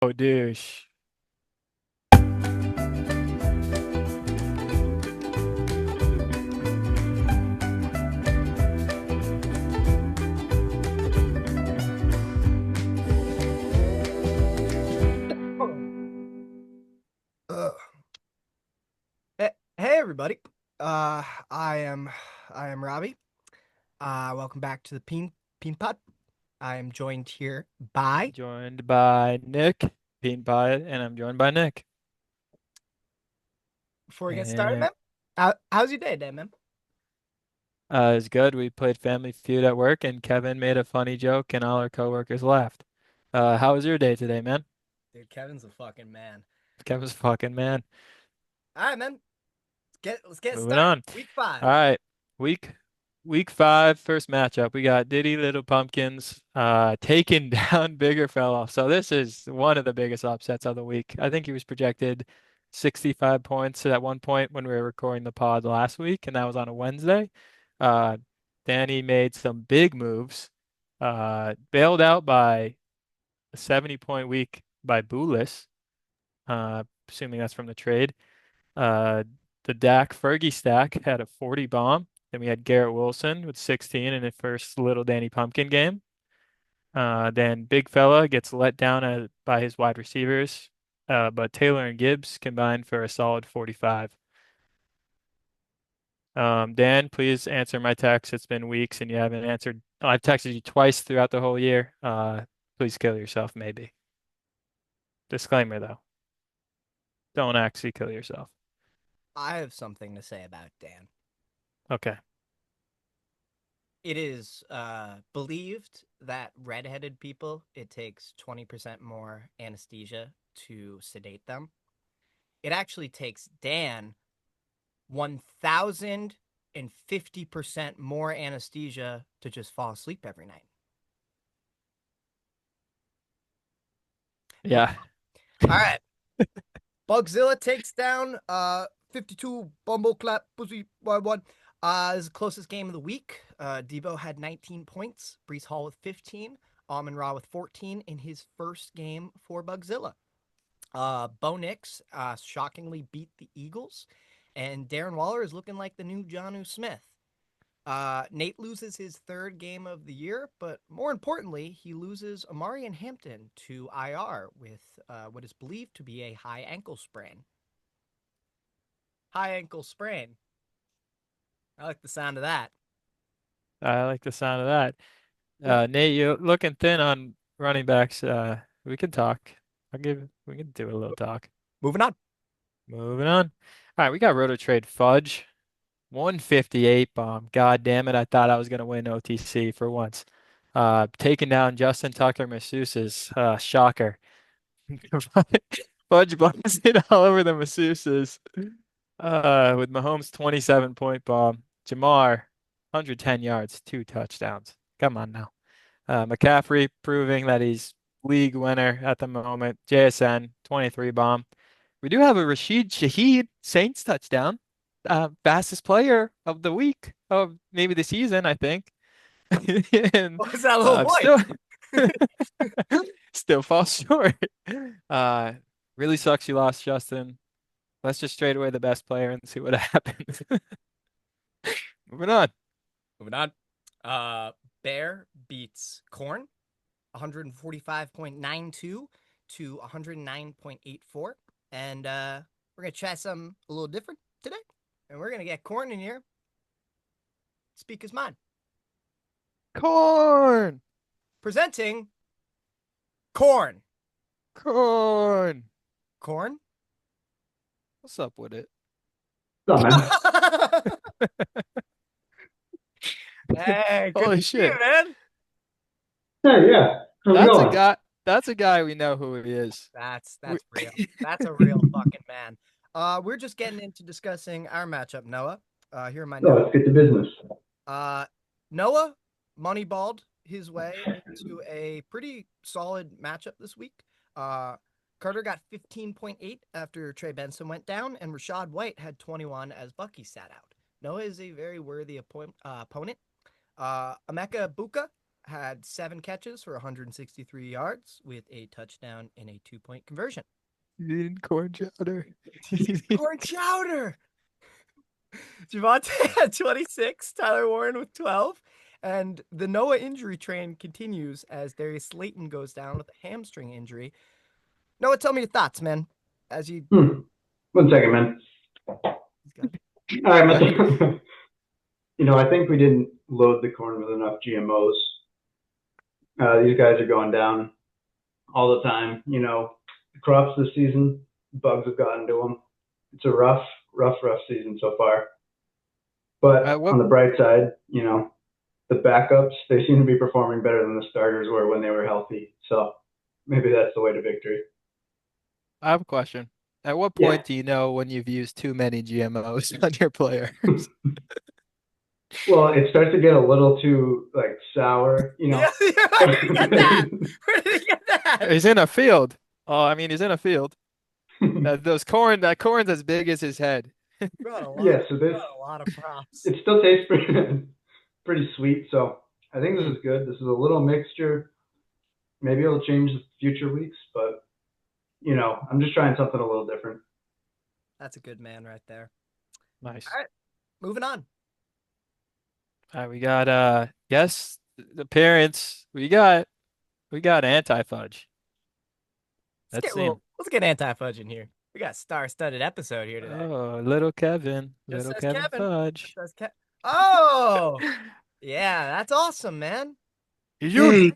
Oh, douche. Ugh. Hey everybody. Uh I am I am Robbie. Welcome back to the Peen Pod. I am joined here by Joined by Nick, Peen Pod, and I'm joined by Nick. before we get started, And man. How's your day, man? it's good. We played Family Feud at work, and Kevin made a funny joke, and all our coworkers laughed. How was your day today, man? Dude, Kevin's a fucking man. Kevin's fucking man. All right, man. Let's get Moving started. on. Week 5. All right, week week five, first matchup. We got Diddy Little Pumpkins taking down Bigger Fella. So this is one of the biggest upsets of the week. I think he was projected 65 points at one point when we were recording the pod last week, and that was on a Wednesday. Uh, Danny made some big moves. Bailed out by a 70-point week by Boulis, assuming that's from the trade. Uh, the Dak Fergie stack had a 40 bomb. Then we had Garrett Wilson with 16 in his first Little Danny Pumpkin game. Then Big Fella gets let down by his wide receivers, but Taylor and Gibbs combined for a solid 45. Dan, please answer my text. It's been weeks and you haven't answered. I've texted you twice throughout the whole year. Please kill yourself, maybe. Disclaimer though, don't actually kill yourself. I have something to say about Dan. Okay. It is believed that redheaded people, it takes 20% more anesthesia to sedate them. It actually takes Dan 1,050% more anesthesia to just fall asleep every night. Yeah. All right. Bugzilla takes down 52 Bumbleclap Pussy 1-1. This is the closest game of the week. Debo had 19 points, Brees Hall with 15, Amon Ra with 14 in his first game for Bugzilla. Bo Nix shockingly beat the Eagles, and Darren Waller is looking like the new Jonnu Smith. Nate loses his third game of the year, but more importantly, he loses Amari and Hampton to IR with what is believed to be a high ankle sprain. High ankle sprain. I like the sound of that. I like the sound of that. Well, Nate, you're looking thin on running backs. We can talk. We can do a little talk. moving on. Moving on. All right, we got Roto Trade Fudge. 158 bomb. God damn it. I thought I was going to win OTC for once. Taking down Justin Tucker masseuses. Shocker. Fudge bombs it all over the masseuses. With Mahomes 27-point bomb. Jamar, 110 yards, 2 touchdowns. Come on now. McCaffrey proving that he's league winner at the moment. JSN 23 bomb. We do have a Rashid Shaheed Saints touchdown. Fastest player of the week of maybe the season, I think. And What was that little voice? still still falls short. Uh, really sucks you lost, Justin. Let's just trade away the best player and see what happens. Moving on. Moving on. Bear beats Corn 145.92 to 109.84. And we're going to try something a little different today. And we're going to get Corn in here. Speak his mind. Corn. Presenting Corn. Corn. Corn? What's up with it? What's up, man? Hey, good Holy to see you, shit. man. Hey, yeah. How's it That's a going? guy. That's a guy we know who he is. That's We, real. That's a real fucking man. We're just getting into discussing our matchup, Noah. Here are my So notes. let's get to business. Uh, Noah moneyballed his way into a pretty solid matchup this week. Uh, Carter got 15.8 after Trey Benson went down, and Rashad White had 21 as Bucky sat out. Noah is a very worthy opponent. Emeka Buka had 7 catches for 163 yards with a touchdown and a 2-point conversion. Eating corn chowder. Corn chowder. Javante had 26, Tyler Warren with 12, and the Noah injury train continues as Darius Slayton goes down with a hamstring injury. Noah, tell me your thoughts, man. As you, 1 second, man. he's got All right, my I think we didn't load the corn with enough GMOs. These guys are going down all the time. The crops this season, bugs have gotten to them. It's a rough season so far. But What on the bright side, the backups, they seem to be performing better than the starters were when they were healthy. So maybe that's the way to victory. I have a question. At what Yeah. point do you know when you've used too many GMOs on your player? Well, it starts to get a little too sour, yeah, where did he get that? Where did he get that? He's in a field. Oh, I mean, he's in a field. That corn's as big as his head. Brought a lot, Yeah, so this brought a lot of props. it still tastes pretty sweet. So I think this is good. This is a little mixture. Maybe it'll change the future weeks, but I'm just trying something a little different. That's a good man right there. Nice. All right, moving on. All right, we got guest appearance. We got anti-fudge. Let's see him. Let's get anti-fudge in here. We got a star-studded episode here today. Oh, little Kevin. Just Little says Kevin Kevin. Fudge. Just says oh, yeah, that's awesome, man. You.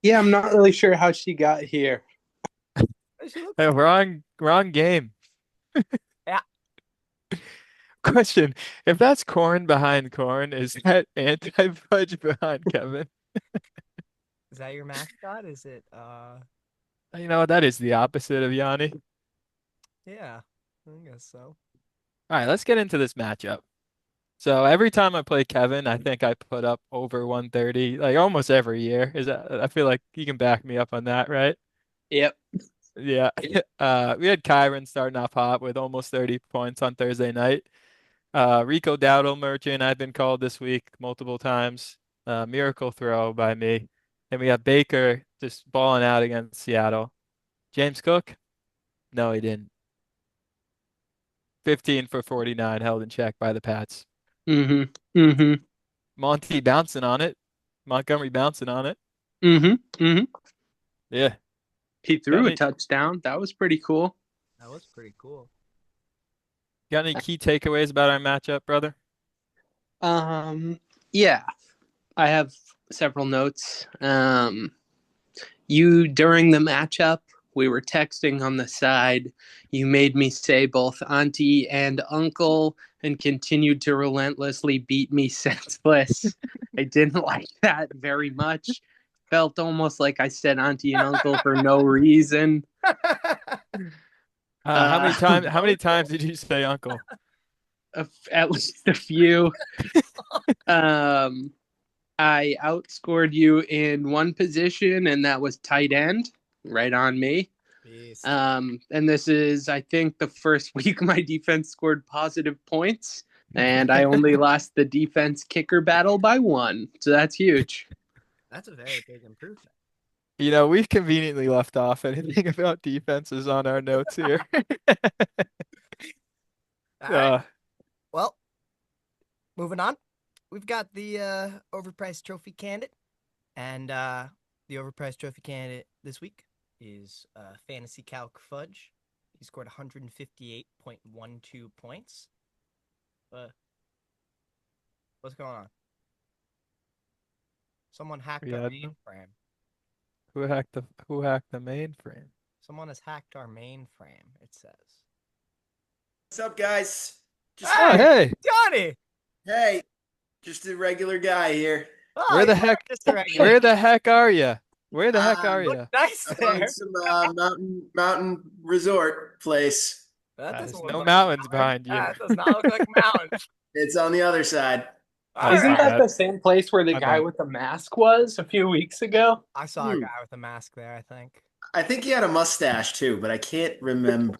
Yeah, I'm not really sure how she got here. Hey, wrong game. Yeah. Question. If that's corn behind corn, is that anti-fudge behind Kevin? Is that your mascot? Is it That is the opposite of Yanni. yeah, I guess so. All right, let's get into this matchup. So every time I play Kevin, I think I put up over 130, like almost every year. I feel like you can back me up on that, right? Yep. Yeah. We had Kyron starting off hot with almost 30 points on Thursday night. Rico Dowdle Merchant, I've been called this week multiple times. Miracle throw by me. And we got Baker just balling out against Seattle. James Cook? No, he didn't. 15 for 49 held in check by the Pats. Mm-hmm. Mm-hmm. Monty bouncing on it. Montgomery bouncing on it. Mm-hmm. Mm-hmm. Yeah. He threw a touchdown. That was pretty cool. That was pretty cool. Got any key takeaways about our matchup, brother? Yeah. I have several notes. You during the matchup, we were texting on the side. You made me say both auntie and uncle and continued to relentlessly beat me senseless. I didn't like that very much. Felt almost like I said auntie and uncle for no reason. How many times did you say uncle? At least a few. I outscored you in one position, and that was tight end, right on me. And this is, I think, the first week my defense scored positive points, and I only lost the defense kicker battle by 1. So that's huge. That's a very big improvement. We've conveniently left off anything about defenses on our notes here. All right. Well, moving on. We've got the overpriced trophy candidate, and the overpriced trophy candidate this week is Fantasy Calc Fudge. He scored 158.12 points. What's going on? Someone hacked our mainframe. Who hacked the mainframe? Someone has hacked our mainframe, it says. What's up, guys? Hey, Johnny! Hey, just a regular guy here. Oh, where the heck are you? Where the heck are you? Nice there. Some mountain resort place. There's no mountains behind you. That does not look like mountains. It's on the other side. Isn't that the same place where the guy with the mask was a few weeks ago? I saw a guy with a mask there, I think. I think he had a mustache too, but I can't remember.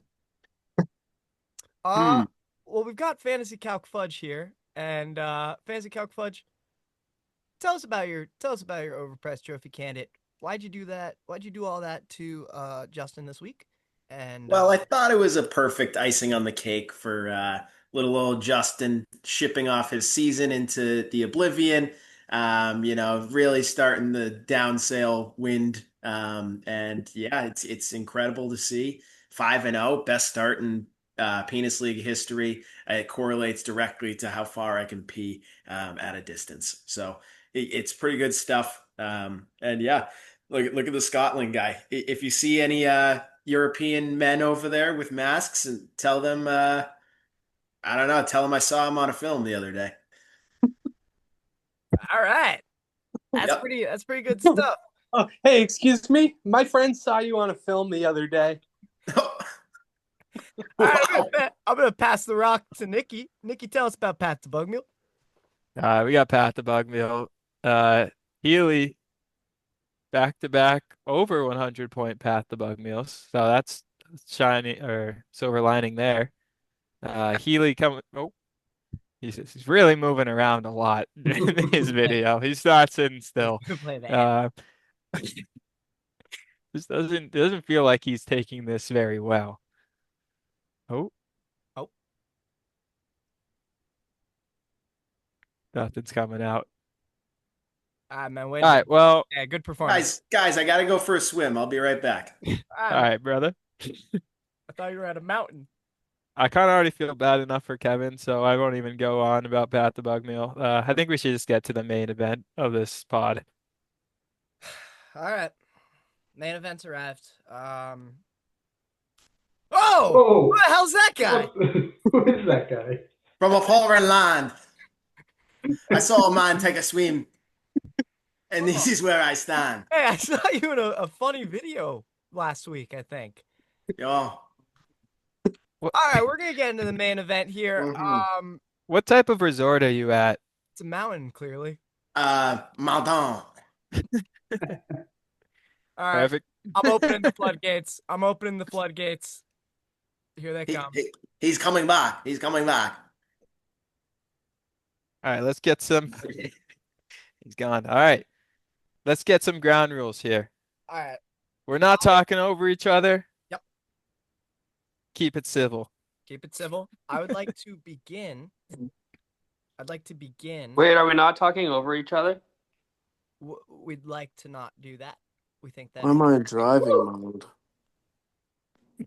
Well, we've got Fantasy Calc Fudge here, and Fantasy Calc Fudge, tell us about your overpressed trophy candidate. Why'd you do that? Why'd you do all that to Justin this week? And Well, I thought it was a perfect icing on the cake for little old Justin shipping off his season into the oblivion. Really starting the down sail wind. And yeah, it's incredible to see 5-0, best start in Penis League history. It correlates directly to how far I can pee at a distance. So it's pretty good stuff. And yeah, look at the Scotland guy. If you see any European men over there with masks, and tell them I don't know, tell them I saw him on a film the other day. all right, Yep. that's pretty good stuff. Oh, hey, excuse me. My friend saw you on a film the other day. All right, I'm gonna pass the rock to Nikki. Nikki, tell us about Pat the Bug Meal. We got Pat the Bug Meal. Healy back to back over 100-point Pat the Bug Meals. So that's shiny or silver lining there. Healy coming. Oh, he's really moving around a lot in his video. He's not sitting still. Play the Uh, this doesn't feel like he's taking this very well. Oh, Oh. nothing's coming out. Man, All right, well, yeah, good performance. Guys, I gotta go for a swim. I'll be right back. all right, brother. I thought you were at a mountain. I kind of already feel bad enough for Kevin, so I won't even go on about Pat the Bug Meal. I think we should just get to the main event of this pod. All right, main event's arrived. Oh, Oh, who the hell's that guy? who is that guy? From a foreign land, I saw a man take a swim, and this is where I stand. Hey, I saw you in a funny video last week, I think. Yo. All right, we're gonna get into the main event here. Mhm. What type of resort are you at? It's a mountain, clearly. Mountain. All right, Perfect. I'm opening the floodgates. Here they come. He's coming back. He's coming back. All right, let's get some. He's gone. All right, let's get some ground rules here. All right. We're not talking over each other. Yep. Keep it civil. Keep it civil. I would like to begin. Wait, are we not talking over each other? We'd like to not do that. We think that. Why am I in driving mode?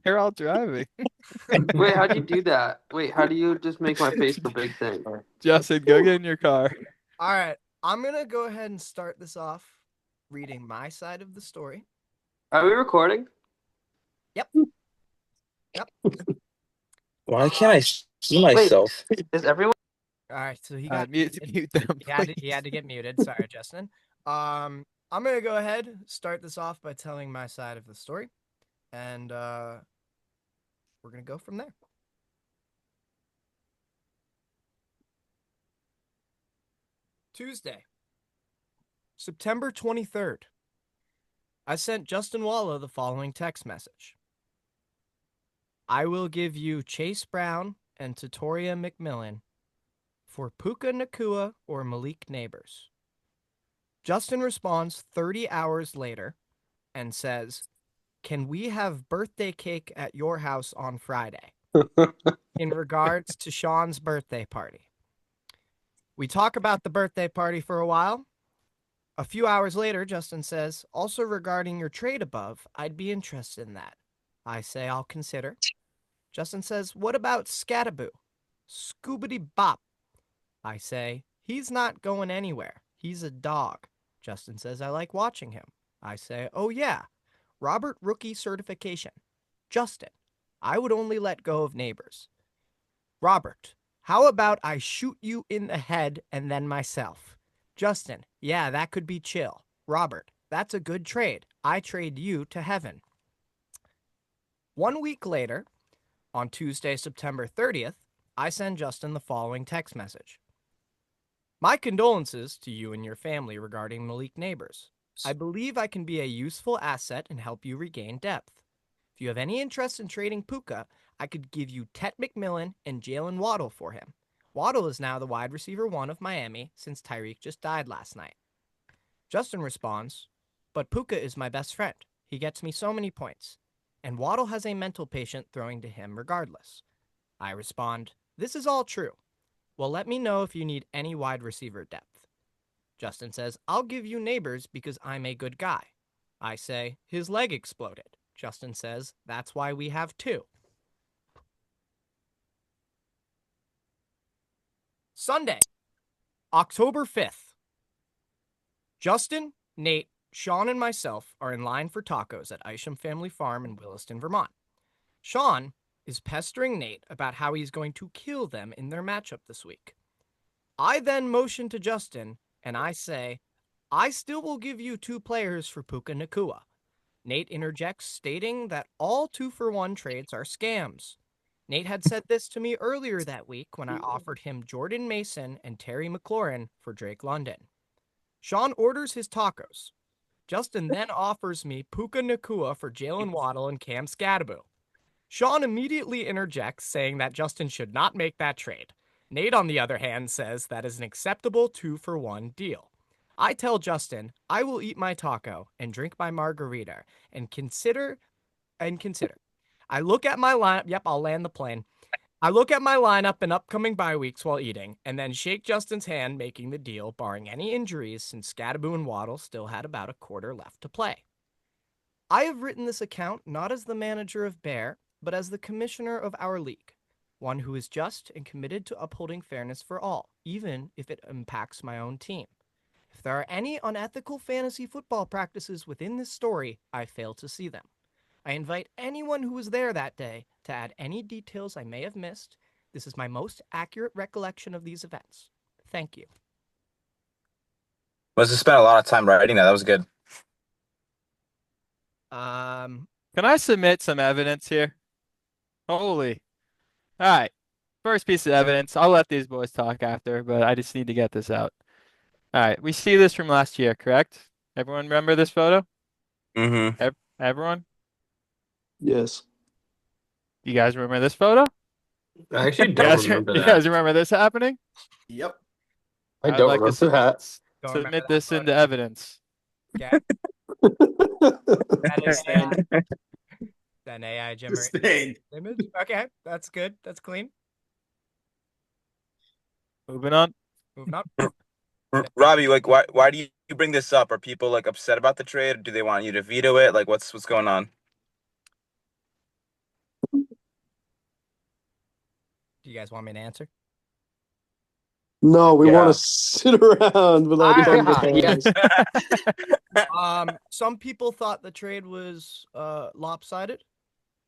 You're all driving. Wait, how'd you do that? Wait, how do you just make my face the big thing? Justin, go get in your car. All right. I'm going to go ahead and start this off reading my side of the story. Are we recording? Yep. Why can't I see myself? Is everyone? All right. So he got Mute them, he had to get muted. Sorry, Justin. I'm going to go ahead, start this off by telling my side of the story. And we're going to go from there. Tuesday, September 23rd. I sent Justin Walla the following text message. I will give you Chase Brown and Tatoria McMillan for Puka Nakua or Malik Neighbors. Justin responds 30 hours later and says, can we have birthday cake at your house on Friday? In regards to Sean's birthday party. We talk about the birthday party for a while. A few hours later, Justin says, also regarding your trade above, I'd be interested in that. I say I'll consider. Justin says, what about Scataboo? Scoobity bop. I say, he's not going anywhere. He's a dog. Justin says, I like watching him. I say, oh yeah. Robert rookie certification. Justin, I would only let go of Neighbors. Robert, how about I shoot you in the head and then myself? Justin, yeah, that could be chill. Robert, that's a good trade. I trade you to heaven. 1 week later, on Tuesday, September 30th, I send Justin the following text message. My condolences to you and your family regarding Malik Neighbors. I believe I can be a useful asset and help you regain depth. If you have any interest in trading Puka, I could give you Tet McMillan and Jalen Waddle for him. Waddle is now the wide receiver 1 of Miami since Tyreek just died last night. Justin responds, but Puka is my best friend. He gets me so many points. And Waddle has a mental patient throwing to him regardless. I respond, this is all true. Well, let me know if you need any wide receiver depth. Justin says, I'll give you Neighbors because I'm a good guy. I say, his leg exploded. Justin says, that's why we have two. Sunday, October 5th. Justin, Nate, Sean, and myself are in line for tacos at Isham Family Farm in Williston, Vermont. Sean is pestering Nate about how he's going to kill them in their matchup this week. I then motion to Justin, and I say, I still will give you 2 players for Puka Nakua. Nate interjects, stating that all 2-for-1 trades are scams. Nate had said this to me earlier that week when I offered him Jordan Mason and Terry McLaurin for Drake London. Sean orders his tacos. Justin then offers me Puka Nakua for Jalen Waddle and Cam Scadaboo. Sean immediately interjects, saying that Justin should not make that trade. Nate, on the other hand, says that is an acceptable 2-for-1 deal. I tell Justin I will eat my taco and drink my margarita and consider. I look at my lineup. Yep, I'll land the plane. I look at my lineup in upcoming bye weeks while eating, and then shake Justin's hand, making the deal, barring any injuries, since Scadaboo and Waddle still had about a quarter left to play. I have written this account not as the manager of Bear, but as the commissioner of our league, one who is just and committed to upholding fairness for all, even if it impacts my own team. If there are any unethical fantasy football practices within this story, I fail to see them. I invite anyone who was there that day to add any details I may have missed. This is my most accurate recollection of these events. Thank you. Must have spent a lot of time writing that. That was good. Can I submit some evidence here? Holy. All right. First piece of evidence. I'll let these boys talk after, but I just need to get this out. All right. We see this from last year, correct? Everyone remember this photo? Mm-hmm. Everyone? Yes. You guys remember this photo? I actually You don't guys, remember you that. guys remember this happening? Yep. I I'd don't like to remember that. Don't remember submit that this photo. into evidence. Okay. That is Sustained. an AI generated Sustained. image. Okay, that's good. That's clean. Moving on. Moving on. Robbie, like, why do you bring this up? Are people like upset about the trade? Or do they want you to veto it? Like, what's going on? Do you guys want me to answer? No, we Yeah. want to sit around without Yes. conversation. Some people thought the trade was lopsided.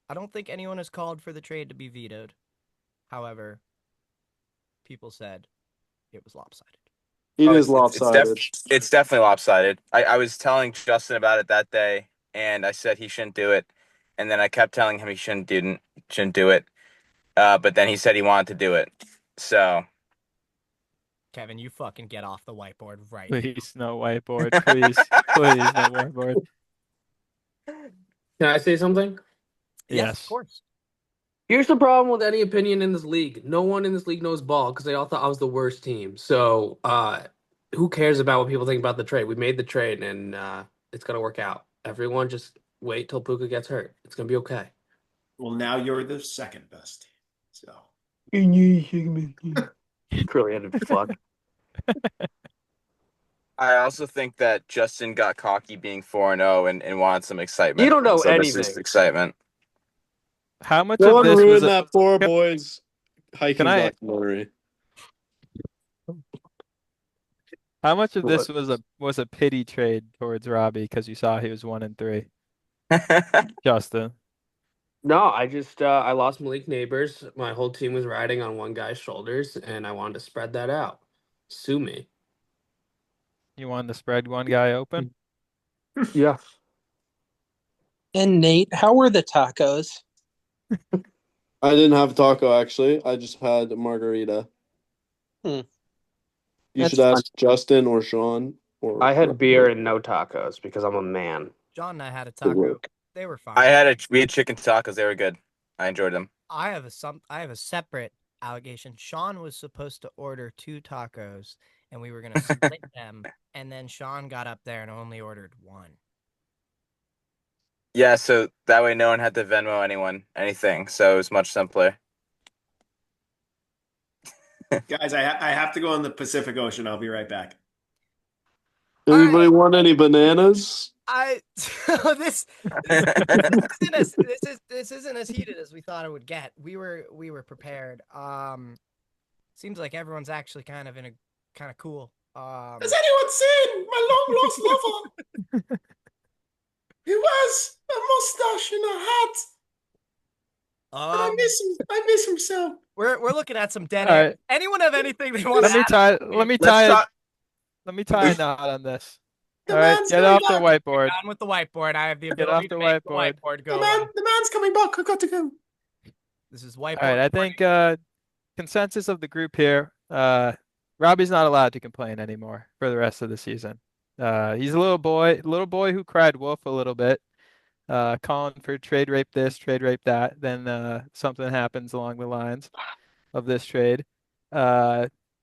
I don't think anyone has called for the trade to be vetoed. However, people said it was lopsided. It Oh, is lopsided. It's definitely lopsided. I was telling Justin about it that day, and I said he shouldn't do it, and then I kept telling him he shouldn't do it. But then he said he wanted to do it. So Kevin, you fucking get off the whiteboard right now. Please, no whiteboard. Please, please, no whiteboard. Can I say something? Yes, of course. Here's the problem with any opinion in this league. No one in this league knows ball because they all thought I was the worst team. So who cares about what people think about the trade? We made the trade and it's gonna work out. Everyone just wait till Puka gets hurt. It's gonna be okay. Well, now you're the second best team. So Curly-headed fuck. I also think that Justin got cocky being 4-0 and wanted some excitement. You don't know So this is anything. excitement. How much No of one this was ruined a, that Four Can- Boys hiking can I- documentary. how much of this What? was a pity trade towards Robbie because you saw he was 1-3? Justin. No, I just I lost Malik Neighbors. My whole team was riding on one guy's shoulders, and I wanted to spread that out. Sue me. You wanted to spread one guy open? Yeah. And Nate, how were the tacos? I didn't have taco actually. I just had margarita. Hmm. You That's should ask Justin or Sean. Or I had beer and no tacos because I'm a man. John and I had a Good taco. work. They were fine. We had chicken tacos. They were good. I enjoyed them. I have a separate allegation. Sean was supposed to order 2 tacos, and we were gonna split them. And then Sean got up there and only ordered one. Yeah, so that way no one had to Venmo anyone anything. So it was much simpler. Guys, I have to go in the Pacific Ocean. I'll be right back. Anybody want any bananas? This isn't as heated as we thought it would get. We were prepared. Seems like everyone's actually kind of cool. Has anyone seen my long lost lover? He wears a mustache and a hat. And I miss him so. We're looking at some dead All air. right. Anyone have anything they want Let to me add? tie. Let me tie a knot on this. The All right, man's get coming off the back. whiteboard. On with the whiteboard. I have the Get off ability the to make the whiteboard. whiteboard go. The man's coming back. I got to go. This is whiteboard. All right, I think consensus of the group here. Robbie's not allowed to complain anymore for the rest of the season. He's a little boy who cried wolf a little bit, calling for trade rape this, trade rape that. Then something happens along the lines of this trade.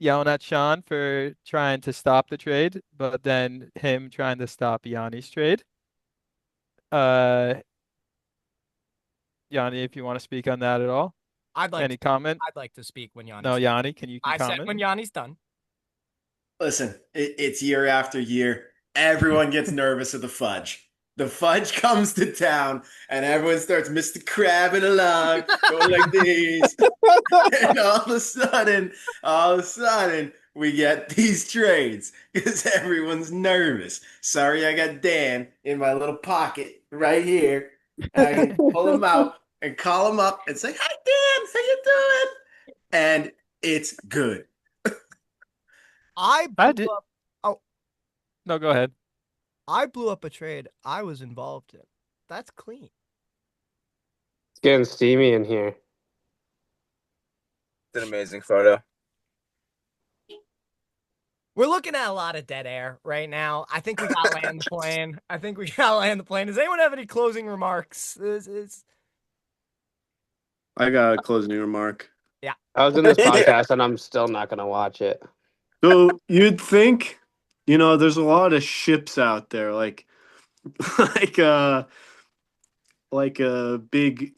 Yelling at Sean for trying to stop the trade, but then him trying to stop Yanni's trade. Yanni, if you want to speak on that at all. Any comment? I'd like to speak when Yanni's No, done. Yanni, can you I comment? said when Yanni's done. Listen, it's year after year. Everyone gets nervous of the fudge. The fudge comes to town, and everyone starts Mr. Crabbing along, going like this. And all of a sudden, we get these trades because everyone's nervous. Sorry, I got Dan in my little pocket right here. And I can pull him out and call him up and say, "Hi, Dan, how you doing?" And it's good. I did. blew up. No, go ahead. I blew up a trade I was involved in. That's clean. It's getting steamy in here. It's an amazing photo. We're looking at a lot of dead air right now. I think we got to land the plane. Does anyone have any closing remarks? I got a closing remark. Yeah. I was in this podcast and I'm still not gonna watch it. So you'd think, there's a lot of ships out there, like a big,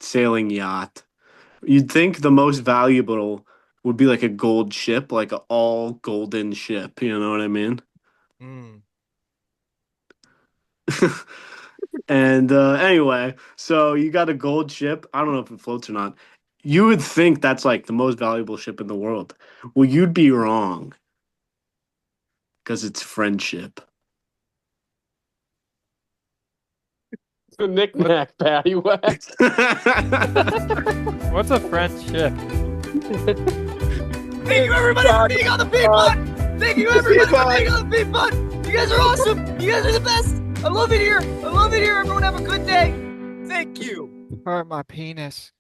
sailing yacht. You'd think the most valuable would be like a gold ship, like an all golden ship. You know what I mean? Mm. And anyway, so you got a gold ship. I don't know if it floats or not. You would think that's like the most valuable ship in the world. Well, you'd be wrong. Because it's friendship. It's a knick-knack, Patty West. What's a friendship? Thank you, everybody, for being on the Peen Pod. Thank you, everybody, for being on the Peen Pod. You guys are awesome. You guys are the best. I love it here. Everyone have a good day. Thank you. Hurt my penis.